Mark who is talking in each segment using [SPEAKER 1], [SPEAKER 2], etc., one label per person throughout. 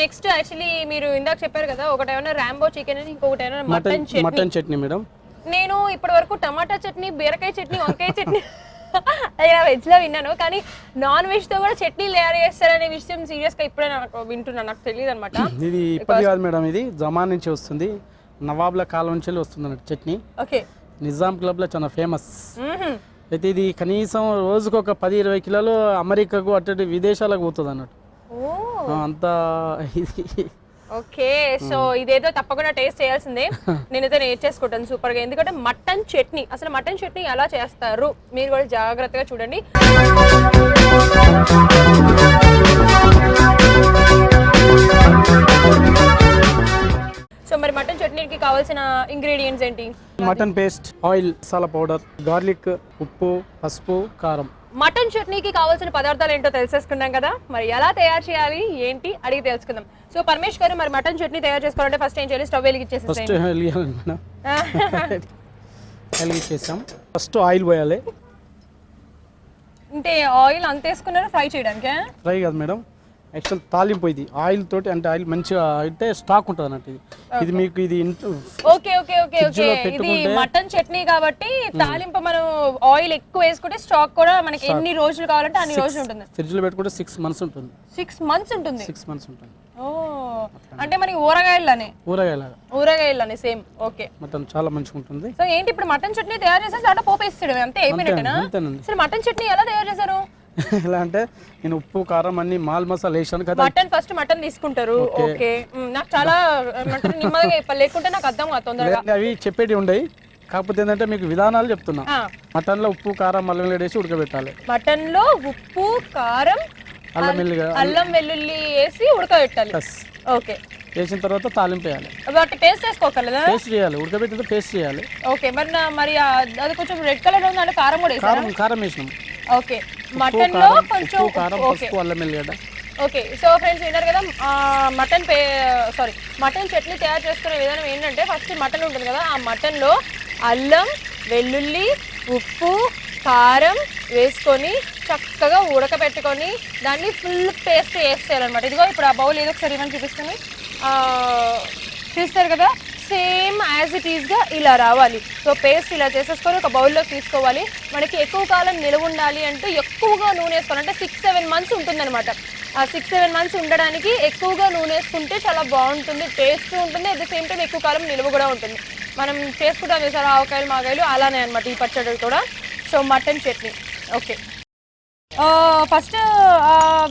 [SPEAKER 1] Next actually మీరు ఇందాక చెప్పారు కదా, ఒకటేమన్నా రాంబో చికెన్ అని, ఇంకొకటి ఏమన్నా
[SPEAKER 2] మటన్ చట్నీ మేడం.
[SPEAKER 1] నేను ఇప్పటి వరకు టమాటా చట్నీ, బీరకాయ చట్నీ, వంకాయ చట్నీ ఇలా వెజ్ లో విన్నాను, కానీ నాన్ వెజ్ తో కూడా చట్నీ తయారు చేస్తారనే విషయం సీరియస్ గా ఇప్పుడే వింటున్నాను, నాకు తెలియదు అనమాట.
[SPEAKER 2] ఇది ఇప్పటి కాదు మేడం, ఇది జమాన్ నుంచి వస్తుంది, నవాబ్ల కాలం నుంచి వస్తుంది అన్నట్టు చట్నీ.
[SPEAKER 1] ఓకే.
[SPEAKER 2] నిజాం క్లబ్ లో చాలా ఫేమస్. అయితే ఇది కనీసం రోజుకు ఒక 10-20 కిలోలు అమెరికాకు అటు విదేశాలకు పోతుంది అన్నట్టు అంత.
[SPEAKER 1] ఓకే, సో ఇదేదో తప్పకుండా టేస్ట్ చేయాల్సిందే. నేనైతే నేర్చేసుకుంటాను సూపర్ గా, ఎందుకంటే మటన్ చట్నీ, అసలు మటన్ చట్నీ ఎలా చేస్తారు మీరు కూడా జాగ్రత్తగా చూడండి. సో మరి మటన్ చట్నీకి కావాల్సిన ఇంగ్రీడియంట్స్ ఏంటి?
[SPEAKER 2] Mutton paste, oil, masala powder, garlic, ఉప్పు, పసుపు, కారం.
[SPEAKER 1] మటన్ చట్నీకి కావాల్సిన పదార్థాలు ఏంటో తెలిసేసుకున్నాం కదా, మరి ఎలా తయారు చేయాలి ఏంటి అడిగి తెలుసుకుందాం. సో పరమేష్ గారు, మరి మటన్ చట్నీ తయారు చేసుకోవాలంటే ఫస్ట్ ఏం చేయాలి? స్టవ్
[SPEAKER 2] వెలిగించేసాం. ఫస్ట్ ఆయిల్ పోయాలి.
[SPEAKER 1] అంటే ఆయిల్ అంత వేసుకున్నారా ఫ్రై చేయడానికి?
[SPEAKER 2] ఫ్రై కాదు మేడం, యాక్చువల్ తాలింపు. ఇది ఆయిల్ తోటి, అంటే ఆయిల్ మంచిగా అయితే స్టాక్ ఉంటుంది అన్నట్టు. ఇది మీకు ఇది
[SPEAKER 1] ఓకే ఓకే ఓకే ఓకే. ఇది మటన్ చట్నీ కాబట్టి తాలింపు మనం ఆయిల్ ఎక్కువ వేసుకుంటే స్టాక్ కూడా మనకి ఎన్ని రోజులు కావాలంటే అన్ని రోజులు ఉంటుంది.
[SPEAKER 2] ఫ్రిడ్జ్ లో పెట్టుకుంటే 6 months ఉంటుంది.
[SPEAKER 1] 6 months ఉంటుంది.
[SPEAKER 2] 6 months ఉంటుంది.
[SPEAKER 1] ఓ, అంటే మనకి ఊరగాయలనే సేమ్. ఓకే,
[SPEAKER 2] మటన్ చాలా మంచిగా ఉంటుంది.
[SPEAKER 1] సో ఏంటి ఇప్పుడు మటన్ చట్నీ తయారు చేసేసి అంటే పోపు వేస్తాడు అంతే, అయిపోయినట్టేనా? అసలు మటన్ చట్నీ ఎలా తయారు చేశారు?
[SPEAKER 2] ఎలా అంటే నేను ఉప్పు, కారం అన్ని మాల్ మసాలా వేసాను కదా.
[SPEAKER 1] ఫస్ట్ మటన్ తీసుకుంటారు. ఓకే, నాకు చాలా నిమ్మగా లేకుంటే నాకు అర్థం కాదు తొందరగా.
[SPEAKER 2] అవి చెప్పేటి ఉండయి, కాకపోతే ఏంటంటే మీకు విధానాలు చెప్తున్నా. మటన్ లో ఉప్పు, కారం, అల్లం వెల్లుల్లి వేసి ఉడకబెట్టాలి.
[SPEAKER 1] మటన్ లో ఉప్పు, కారం, అల్లం వెల్లుల్లి వేసి ఉడకబెట్టాలి. ఓకే,
[SPEAKER 2] వేసిన తర్వాత తాలింపు వేయాలి.
[SPEAKER 1] వాటి పేస్ట్ వేసుకోకర్లేదా?
[SPEAKER 2] పేస్ట్ చేయాలి, ఉడకబెట్టిన పేస్ట్ చేయాలి.
[SPEAKER 1] ఓకే, మరి అది కొంచెం రెడ్ కలర్ ఉంది అంటే కారం కూడా వేసారా?
[SPEAKER 2] కారం వేసినాం.
[SPEAKER 1] ఓకే, మటన్ లో కొంచెం
[SPEAKER 2] కారం, పసుపు, అల్లం వెల్లిగడ్డ.
[SPEAKER 1] ఓకే, సో ఫ్రెండ్స్ విన్నారు కదా, మటన్ చట్నీ తయారు చేసుకునే విధానం ఏంటంటే ఫస్ట్ మటన్ ఉంటుంది కదా, ఆ మటన్లో అల్లం వెల్లుల్లి, ఉప్పు, కారం వేసుకొని చక్కగా ఉడకబెట్టుకొని దాన్ని ఫుల్ పేస్ట్ వేసేయాలన్నమాట. ఇదిగో ఇప్పుడు ఆ బౌల్ ఏదో ఒకసారి ఇవన్నీ చూపిస్తుంది, చూస్తారు కదా, సేమ్ యాజ్ ఇట్ ఈస్గా ఇలా రావాలి. సో పేస్ట్ ఇలా చేసేసుకొని ఒక బౌల్లోకి తీసుకోవాలి. మనకి ఎక్కువ కాలం నిలవ ఉండాలి అంటే ఎక్కువగా నూనె వేసుకోవాలి, అంటే 6-7 months ఉంటుందన్నమాట. ఆ 6-7 months ఉండడానికి ఎక్కువగా నూనె వేసుకుంటే చాలా బాగుంటుంది, టేస్ట్ ఉంటుంది, అట్ ద సేమ్ టైం ఎక్కువ కాలం నిలువ కూడా ఉంటుంది. మనం చేసుకుంటాం చూసారా ఆవకాయలు, మాగాయలు, అలానే అనమాట ఈ పచ్చడి కూడా. So mutton chutney. Okay, first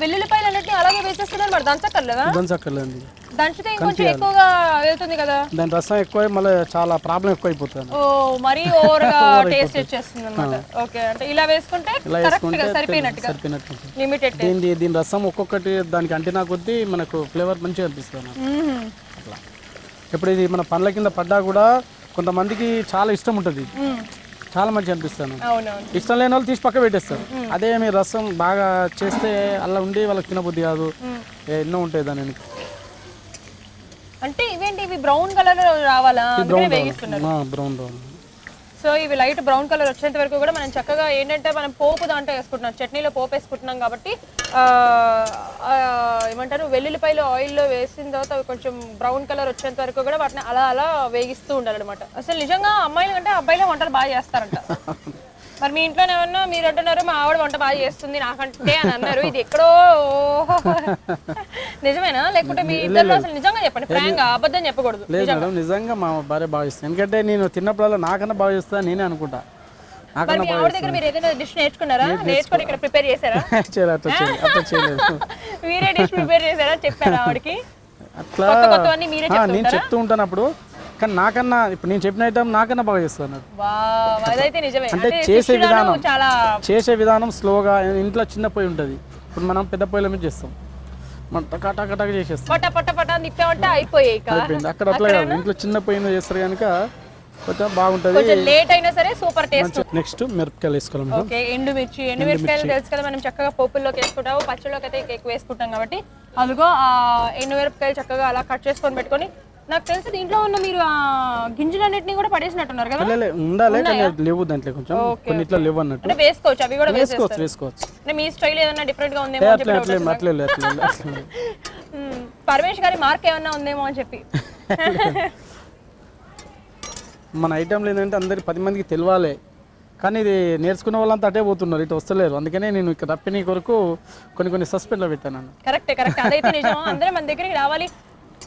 [SPEAKER 1] వెల్లుల్లిపాయలు అన్నిటిని అలాగే వేసేస్తున్నారు, మరి దంచక్కర్లేదా?
[SPEAKER 2] దంచక్కర్లేదు,
[SPEAKER 1] దంచితే ఇంకొంచెం ఎక్కువగా వెళ్తుంది కదా,
[SPEAKER 2] దాని రసం ఎక్కువ, మళ్ళీ చాలా ప్రాబ్లం ఎక్కువ అయిపోతుంది.
[SPEAKER 1] ఓ, మరీ ఓవర్గా టేస్ట్ వచ్చేస్తుంది అన్నమాట. ఓకే, అంటే ఇలా వేసుకుంటే కరెక్ట్గా సరిపోయినట్టుగా లిమిటెడ్.
[SPEAKER 2] దీని రసం ఒక్కొక్కటి దానికి అంటినా కొద్దీ మనకు ఫ్లేవర్ మంచిగా అనిపిస్తుంది అట్లా. ఇప్పుడు ఇది మన పండ్ల కింద పడ్డా కూడా కొంతమందికి చాలా ఇష్టం ఉంటుంది, చాలా మంచిగా అనిపిస్తాను. ఇష్టం లేని వాళ్ళు తీసి పక్క పెట్టేస్తారు. అదే మీ రసం బాగా చేస్తే అలా ఉండి వాళ్ళకి తినబుద్ధి కాదు, ఎన్నో ఉంటాయి దాని.
[SPEAKER 1] అంటే ఇవేంటి, ఇవి బ్రౌన్ కలర్ రావాలా?
[SPEAKER 2] బ్రౌన్.
[SPEAKER 1] సో ఇవి లైట్ బ్రౌన్ కలర్ వచ్చేంత వరకు కూడా మనం చక్కగా ఏంటంటే మనం పోపు దాంట్లో వేసుకుంటున్నాం, చట్నీలో పోపు వేసుకుంటున్నాం కాబట్టి ఏమంటారు, వెల్లుల్లిపాయలు ఆయిల్లో వేసిన తర్వాత అవి కొంచెం బ్రౌన్ కలర్ వచ్చేంత వరకు కూడా వాటిని అలా అలా వేగిస్తూ ఉండాలన్నమాట. అసలు నిజంగా అమ్మాయిల కంటే అబ్బాయిలే వంటలు బాగా చేస్తారంట. మరి మీ ఇంట్లో ఏమన్నా మీరు అంటున్నారు మా ఆవిడ వంట బాగా చేస్తుంది నాకంటే అని అన్నారు, ఇది ఎక్కడో నిజమేనా? లేకుంటే మీ ఇద్దరు అసలు నిజంగా చెప్పండి, ఫ్రాంక్, అబద్ధం చెప్పకూడదు.
[SPEAKER 2] నిజంగా మా భార్య బాగా చేస్తుంది, ఎందుకంటే నేను తిన్నప్పుడల్లా నాకన్నా బాగా చేస్తా నేనే అనుకుంటా.
[SPEAKER 1] మీ ఆవిడ దగ్గర మీరు ఏదైనా డిష్ నేర్చుకున్నారా? నేర్చుకొని ఇక్కడ ప్రిపేర్ చేశారా? మీరే డిష్ ప్రిపేర్ చేశారా? చెప్పారా ఆవిడకి?
[SPEAKER 2] అట్లా నేను చెప్తూ ఉంటాను అప్పుడు, కానీ నాకన్నా ఇప్పుడు నేను చెప్పిన ఐటమ్ నాకన్నా బాగా చేస్తాను. అంటే చేసే విధానం స్లోగా. ఇంట్లో చిన్న పొయ్యి ఉంటుంది, ఇప్పుడు మనం పెద్ద పొయ్యిల మీద చేస్తాం, మనం టకాటక చేసేస్తాం, అయిపోయింది. అక్కడ అట్లా కాదు, ఇంట్లో చిన్న పొయ్యి మీద చేస్తారు కనుక కొంచెం బాగుంటుంది,
[SPEAKER 1] లేట్ అయినా సరే సూపర్ టేస్ట్.
[SPEAKER 2] నెక్స్ట్ మిరపకాయలు వేసుకోవాలి.
[SPEAKER 1] ఓకే, ఎండుమిరపకాయలు తెలుసు కదా, మనం చక్కగా పోపుల్లోకి వేసుకుంటాము, పచ్చడిలోకి అయితే ఎక్కువ వేసుకుంటాం కాబట్టి అదిగో ఆ ఎండుమిరపకాయలు చక్కగా అలా కట్ చేసుకొని పెట్టుకొని. నాకు తెలిసి దీంట్లో ఉన్న మీరు ఆ గింజలన్నిటిని కూడా పడేసినట్టున్నారు కదా?
[SPEAKER 2] ఉండాలి, లేవు దాంట్లో కొంచెం కొన్నిట్లో లేవు అన్నట్టు.
[SPEAKER 1] అంటే వేసుకోవచ్చు, అవి కూడా
[SPEAKER 2] వేసుకోవచ్చు.
[SPEAKER 1] మీ స్టైల్ ఏదైనా డిఫరెంట్ గా ఉందేమో. పరమేష్ గారి మార్క్ ఏమన్నా ఉందేమో అని చెప్పి.
[SPEAKER 2] మన ఐటెంలు ఏంటంటే అందరికి 10 మందికి తెలియాలి, కానీ ఇది నేర్చుకున్న వాళ్ళంతా అటే పోతున్నారు, ఇటు వస్తలేరు. అందుకనే నేను ఇక్కడ రప్పిని కొరకు కొన్ని సస్పెండ్లో పెట్టాను.
[SPEAKER 1] కరెక్ట్ అదైతే నిజం. అందరూ మన దగ్గరికి రావాలి,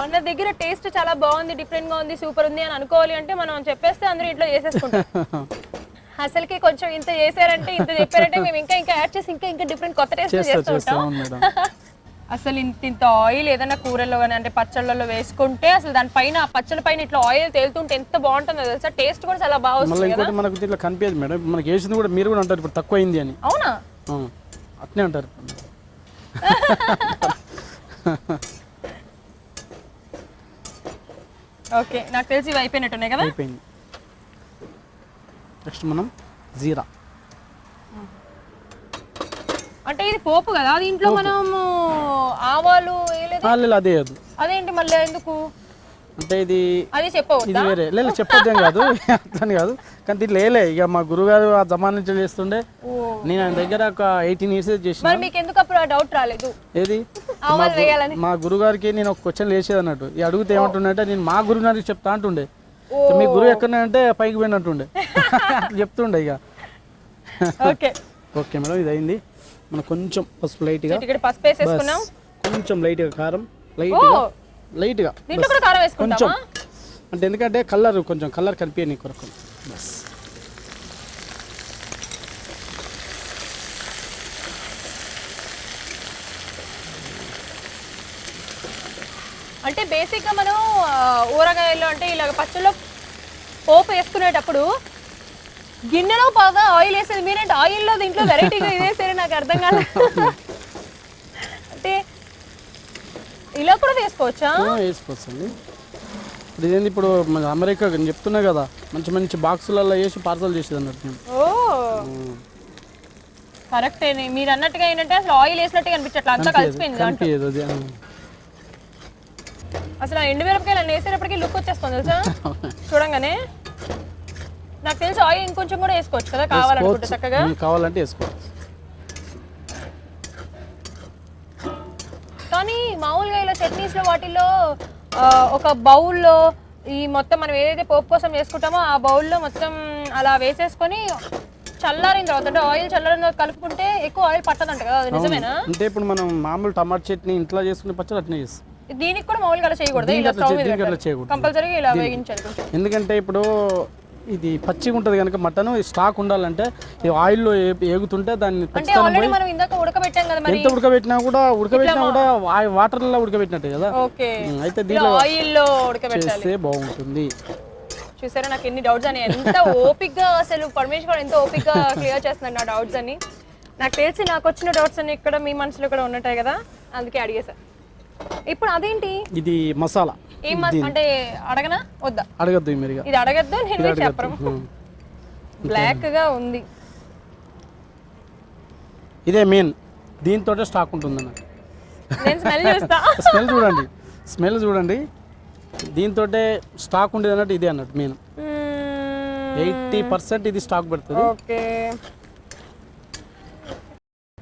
[SPEAKER 1] మన దగ్గర టేస్ట్ చాలా బాగుంది, డిఫరెంట్ గా ఉంది, సూపర్ ఉంది అని అనుకోవాలి అంటే మనం చెప్పేస్తే అందరూ ఇంట్లో చేసేసుకుంటాం. అసలుకి కొంచెం ఇంత చేశారంటే, ఇంత చెప్పారంటే మేము ఇంకా యాడ్ చేసి ఇంకా డిఫరెంట్ కొత్త టేస్ట్ చేస్తూ ఉంటాం. అసలు ఇంత ఆయిల్ ఏదైనా కూరల్లో కానీ అంటే పచ్చళ్ళలో వేసుకుంటే అసలు దానిపైన ఆ పచ్చళ్ళ పైన ఇట్లా ఆయిల్ తేలుతుంటే ఎంత బాగుంటుందో తెలుసా. టేస్ట్ కూడా చాలా బాగా వస్తుంది కదా.
[SPEAKER 2] మనకు ఇట్లా కనిపించదు మేడం, మనకి వేసింది కూడా మీరు కూడా అంటారు ఇప్పుడు తక్కువ అయింది అని.
[SPEAKER 1] అవునా?
[SPEAKER 2] అట్నే అంటారు.
[SPEAKER 1] ఓకే, నాకు తెలిసి ఇవి అయిపోయినట్టున్నాయి కదా.
[SPEAKER 2] అయిపోయింది. నెక్స్ట్ మనం జీరా.
[SPEAKER 1] అంటే ఇది పోపు కదా, దీంట్లో మనము ఆవాలు వేయలేదు. అదేంటి మళ్ళీ ఎందుకు
[SPEAKER 2] అంటే ఇది
[SPEAKER 1] అది చెప్పవద్దా?
[SPEAKER 2] ఇది వేరే లేదు, చెప్పొద్దేం కాదు, అట్లని కాదు, కానీ దీంట్లో వేయలే. ఇక మా గురుగారు ఆ జమానా నుంచి చేస్తుండే, నేను ఆయన దగ్గర ఒక 18 years చేసిన.
[SPEAKER 1] మరి మీకు ఎందుకు అప్పుడు డౌట్ రాలేదు
[SPEAKER 2] ఏది?
[SPEAKER 1] ఆవాలు వేయాలని?
[SPEAKER 2] మా గురుగారికి నేను ఒక క్వశ్చన్ వేసేది అన్నట్టు, ఈ అడిగితే ఏమంటుండే, నేను మా గురుగారికి చెప్తా అంటుండే, మీ గురువు ఎక్కడంటే పైకి పోయినట్టుండే అట్లా చెప్తుండే. ఇక
[SPEAKER 1] ఓకే
[SPEAKER 2] ఓకే మేడం, ఇది అయింది. మనం కొంచెం పసుపు లైట్గా,
[SPEAKER 1] పసుపు వేసేసుకున్నాం,
[SPEAKER 2] కొంచెం లైట్గా కారం, లైట్గా
[SPEAKER 1] కారం వేసుకుంటాం.
[SPEAKER 2] అంటే ఎందుకంటే కలర్ కొంచెం కలర్ కనిపించే నీ కొరకు. బస్
[SPEAKER 1] అంటే బేసిక్గా మనం ఊరగాయల్లో అంటే ఇలాగ పచ్చళ్ళలో పోపు వేసుకునేటప్పుడు గిన్నెలో బాగా ఆయిల్ వేసేది మీరేంటి ఆయిల్లో దీంట్లో వెరైటీగా ఇదేసారు, నాకు అర్థం కాలేదు. అంటే ఇలా కూడా వేసుకోవచ్చా?
[SPEAKER 2] వేసుకోవచ్చండి. ఇప్పుడు ఇదేంటి, ఇప్పుడు మన అమెరికా నేను చెప్తున్నా కదా, మంచి బాక్సులలో వేసి పార్సల్ చేసేది అన్నట్టు.
[SPEAKER 1] ఓ కరెక్టే, మీరు అన్నట్టుగా ఏంటంటే అసలు ఆయిల్ వేసినట్టుగా అనిపించట్లా, అంతా కలిసిపోయింది. అసలు ఆ ఎండుమిరపకాయలు అన్నీ వేసేటప్పటికి లుక్ వచ్చేస్తుంది తెలుసా చూడంగానే. నాకు తెలిసి ఆయిల్ ఇంకొంచెం కూడా వేసుకోవచ్చు కదా కావాలనుకుంటే, చక్కగా
[SPEAKER 2] కావాలంటే వేసుకోవచ్చు.
[SPEAKER 1] కానీ మామూలుగా ఇలా చట్నీస్లో వాటిల్లో ఒక బౌల్లో ఈ మొత్తం మనం ఏదైతే పోపు కోసం వేసుకుంటామో ఆ బౌల్లో మొత్తం అలా వేసేసుకొని చల్లారిన తర్వాత అంటే ఆయిల్ చల్లారిన తర్వాత కలుపుకుంటే ఎక్కువ ఆయిల్ పట్టదంట కదా, అది నిజమేనా?
[SPEAKER 2] అంటే ఇప్పుడు మనం మామూలు టమాటా చట్నీ ఇంట్లో చేసుకునే పచ్చడి అట్నే చేస్తాం.
[SPEAKER 1] దీనికి కూడా మామూలుగా అలా చేయకూడదు, కంపల్సరీగా ఇలా వేగించాలి.
[SPEAKER 2] ఎందుకంటే ఇప్పుడు ఇది పచ్చిగా ఉంటుంది కనుక మటన్ స్టాక్ ఉండాలంటే ఈ ఆయిల్లో ఏగుతుంటే దాన్ని
[SPEAKER 1] ఎంత
[SPEAKER 2] ఉడకబెట్టినా కూడా వాటర్లో ఉడకబెట్టినట్టే కదా. అయితే దీంట్లో
[SPEAKER 1] ఆయిల్లో ఉడకబెడితే
[SPEAKER 2] బాగుంటుంది.
[SPEAKER 1] చూసారా నాకు ఎన్ని డౌట్స్ అని, ఎంత ఓపిక్గా అసలు పరమేష్ గారు ఎంత ఓపిక్గా క్లియర్ చేస్తున్నాడు నా డౌట్స్ అని. నాకు తెలిసి నాకు వచ్చిన డౌట్స్ అన్ని ఇక్కడ మీ మనసులో కూడా ఉన్నట్టాయి కదా, అందుకే అడిగేసా. ఇప్పుడు అదేంటి
[SPEAKER 2] ఇది మసాలా
[SPEAKER 1] ఏం అంటే అడగనా వద్దా?
[SPEAKER 2] అడగద్దు మీరు,
[SPEAKER 1] ఇది అడగద్దు, నేను చెప్పను. బ్లాక్ గా ఉంది,
[SPEAKER 2] ఇదే మెయిన్, దీంతో స్టాక్ ఉంటుంది అన్న.
[SPEAKER 1] నేను స్మెల్ చూస్తా.
[SPEAKER 2] స్మెల్ చూడండి, దీంతో స్టాక్ ఉండేది అన్నట్టు ఇదే అన్నట్టు మెయిన్. 80% ఇది స్టాక్ పెడుతుంది.
[SPEAKER 1] ఓకే,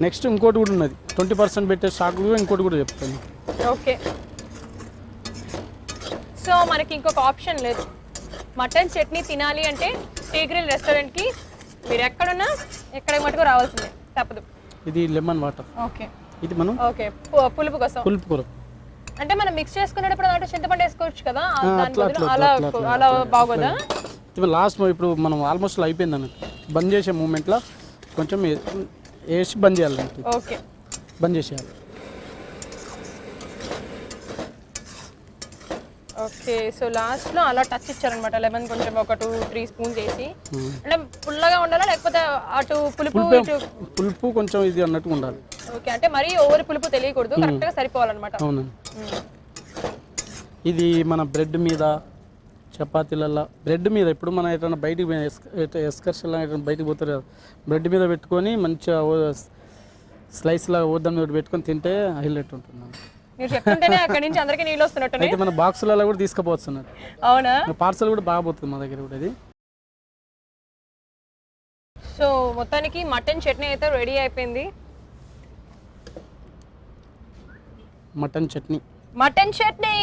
[SPEAKER 2] నెక్స్ట్ ఇంకోటి కూడా ఉన్నది 20% పెట్టే స్టాక్, ఇంకోటి కూడా చెప్తాను.
[SPEAKER 1] ఓకే, సో మనకి ఇంకొక ఆప్షన్ లేదు, మటన్ చట్నీ తినాలి అంటే టీ గ్రిల్ రెస్టారెంట్కి మీరు ఎక్కడున్నా ఎక్కడ మటుకు రావాల్సిందే, తప్పదు.
[SPEAKER 2] ఇది లెమన్ వాటర్.
[SPEAKER 1] ఓకే,
[SPEAKER 2] ఇది మనం
[SPEAKER 1] ఓకే పులుపు కోసం,
[SPEAKER 2] పులుపు కూర
[SPEAKER 1] అంటే మనం మిక్స్ చేసుకునేటప్పుడు దాంట్లో చింతపండు వేసుకోవచ్చు కదా, అలా బాగోదా?
[SPEAKER 2] లాస్ట్ ఇప్పుడు మనం ఆల్మోస్ట్ అయిపోయింది అన్నట్టు, బంద్ చేసే మూమెంట్లో కొంచెం వేసి బంద్ చేయాలి.
[SPEAKER 1] ఓకే,
[SPEAKER 2] బంద్ చేసేయాలి.
[SPEAKER 1] ఓకే, సో లాస్ట్లో అలా టచ్ ఇచ్చారనమాట, లెమన్ కొంచెం ఒక 2-3 స్పూన్స్ వేసి. అంటే పుల్లగా ఉండాలా లేకపోతే అటు
[SPEAKER 2] పులుపు కొంచెం ఇది అన్నట్టు ఉండాలి.
[SPEAKER 1] ఓకే, అంటే మరీ ఓవర్ పులుపు తెలియకూడదు, కరెక్ట్గా సరిపోవాలన్నమాట.
[SPEAKER 2] అవునండి. ఇది మన బ్రెడ్ మీద, చపాతీలలో బ్రెడ్ మీద, ఇప్పుడు మనం ఎట్లా బయటికి ఎస్కర్షన్ ఎట్లా బయటికి పోతారు కదా, బ్రెడ్ మీద పెట్టుకొని మంచిగా స్లైస్లా ఓదం పెట్టుకొని తింటే హైలైట్ ఉంటుంది.
[SPEAKER 1] మీరు చెప్తుంటేనే అక్కడి నుంచి అందరికీ నీళ్ళు వస్తున్నట్టు.
[SPEAKER 2] అయితే మన బాక్సులలో కూడా తీసుకుపోవచ్చు అన్నట్టు.
[SPEAKER 1] అవునా?
[SPEAKER 2] పార్సల్ కూడా బాగా పోతుంది మా దగ్గర కూడా ఇది.
[SPEAKER 1] సో మొత్తానికి మటన్ చట్నీ అయితే రెడీ అయిపోయింది.
[SPEAKER 2] Mutton chutney
[SPEAKER 1] mutton chutney.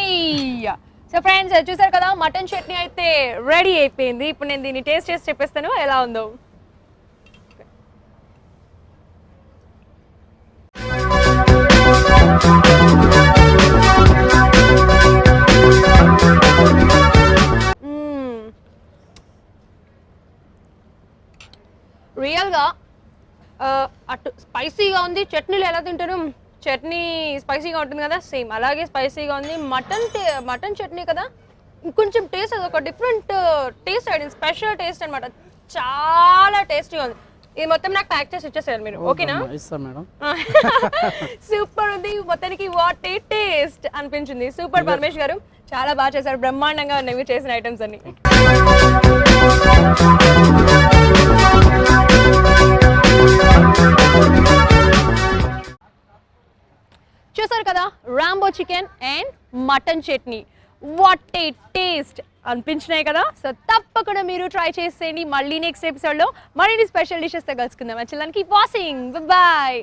[SPEAKER 1] So friends చూసారు కదా, మటన్ చట్నీ అయితే రెడీ అయిపోయింది. ఇప్పుడు నేను దీన్ని టేస్ట్ చేసి చెప్పేస్తాను ఎలా ఉందో. రియల్గా అటు స్పైసీగా ఉంది. చట్నీలు ఎలా తింటారు, చట్నీ స్పైసీగా ఉంటుంది కదా, సేమ్ అలాగే స్పైసీగా ఉంది. మటన్ చట్నీ కదా, ఇంకొంచెం టేస్ట్ అది ఒక డిఫరెంట్ టేస్ట్ అయింది, స్పెషల్ టేస్ట్ అనమాట. చాలా టేస్టీగా ఉంది. ఇది మొత్తం నాకు ప్యాక్ చేసి ఇచ్చేసారు మీరు, ఓకేనా?
[SPEAKER 2] ఇస్తాం మేడం.
[SPEAKER 1] సూపర్ ఉంది మొత్తానికి. వాట్ ఏ టేస్ట్ అనిపించింది. సూపర్ పరమేష్ గారు, చాలా బాగా చేశారు. బ్రహ్మాండంగా ఉన్నాయి మీరు చేసిన ఐటమ్స్ అన్ని. చూసారు కదా, Rambo chicken and mutton chutney. What a taste అనిపించినాయి కదా. సో తప్పకుండా మీరు ట్రై చేసేయండి. మళ్ళీ నెక్స్ట్ ఎపిసోడ్లో మరిన్ని స్పెషల్ డిషెస్తో కలుసుకుందాం. చిల్లానికి వాసింగ్, బాయ్.